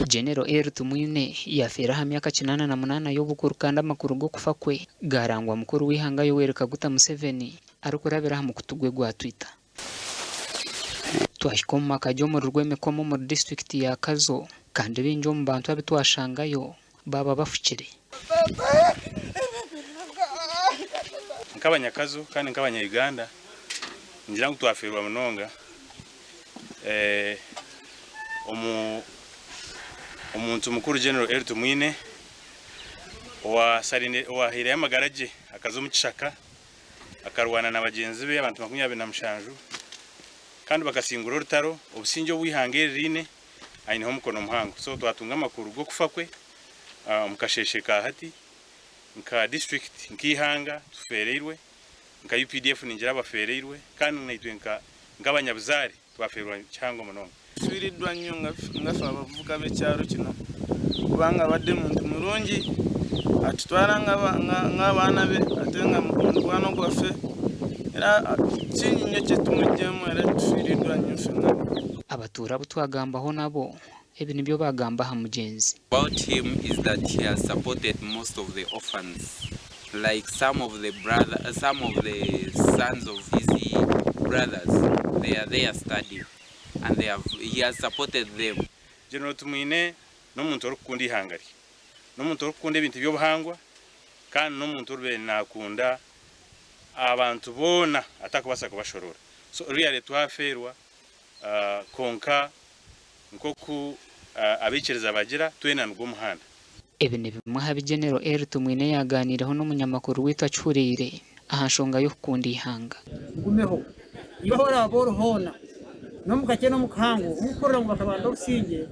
Gen.Elly Tumwine yafera ha myaka 88 y'obukuru kandi amakuru go kufa kwe garangwa mukuru w'ihanga Yoweri Kaguta Museveni ariko rabera mu kutugwe gwa Twitter. Twashikoma kajyo mu rw'emekomo mu district ya Kazo kandi binjo mu bantu abitwashangayo baba bafukire. Nk'abanyakazo kandi nk'abanya-Uganda ngira ngo twaferwa munonga omuntu mukuru Gen.Elly Tumwine wahiriye amagaraje akazo mu kishaka akarwana na bagenzi be abantu 27 kandi bakasingura urutaro obusinge bw'ihangerine ayineho mukono muhango so twatunga amakuru go kufa kwe mukashesheka hati nka district nkihanga tufereirwe nka UPDF ningira bafereirwe kandi naitwenka ng'abanyabuzaare twaferwa cyangwa munonga firidwa nyonga ngafa abavuka becyaro kino kubanga badde muntu murungi atutwara ng'abana be atenga mwana gwafe era kinyo cyetumujyemo era tufiridwa nyufina abatura butwagambaho nabo ebi nibyo bagamba ha mugenzi. About him is that he has supported most of the orphans, like some of the sons of his brothers. They are there studying and he has supported them. Gen.Elly Tumwine no muntu rukundi hangari no muntu rukundi ibintu byo buhangwa kandi no muntu rube nakunda abantu bona atakubasa kubashorora so really twaferwa konka nkoku abikereza bagira twena ngo muhanda. Ebi ni bimwe ha Gen.Elly Tumwine yaganiraho n'umunyamakuru witwa Cyurire ahashonga yo kundi ihanga. Gumeho ibahora aborohona no mukake no mukango umukorera mu bakabanda usinge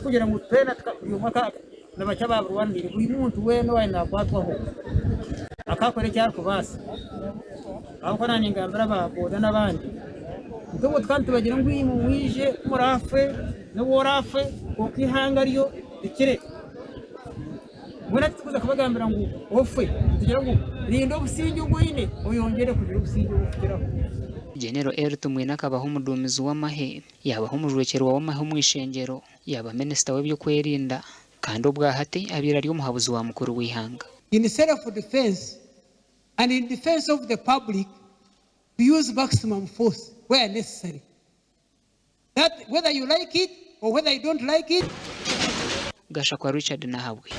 kugira ngo twena twumaka n'abacaba Rwanda buri muntu we no wenda kwatwaho akakore cyarko basi aho kana ningambira baboda n'abandi ndugo twantu bagira ngo mu mwije murafe no worafe okihanga ryo dikire mwana tukuza kabagambira ngo ofe tugira ngo rindo businge ugwine oyongere kugira businge ukiraho. Gen.Elly Tumwine akabaho umudumizi w'amahe yabaho umujwekero w'amahe mwishengero yaba minister w'ibyo kwerinda kandi ubwahate abira ryo muhabuzi wa mukuru w'ihanga. In self defense and in defense of the public to use maximum force where necessary, that whether you like it or whether you don't like it. Gasha kwa Richard Nahabwe.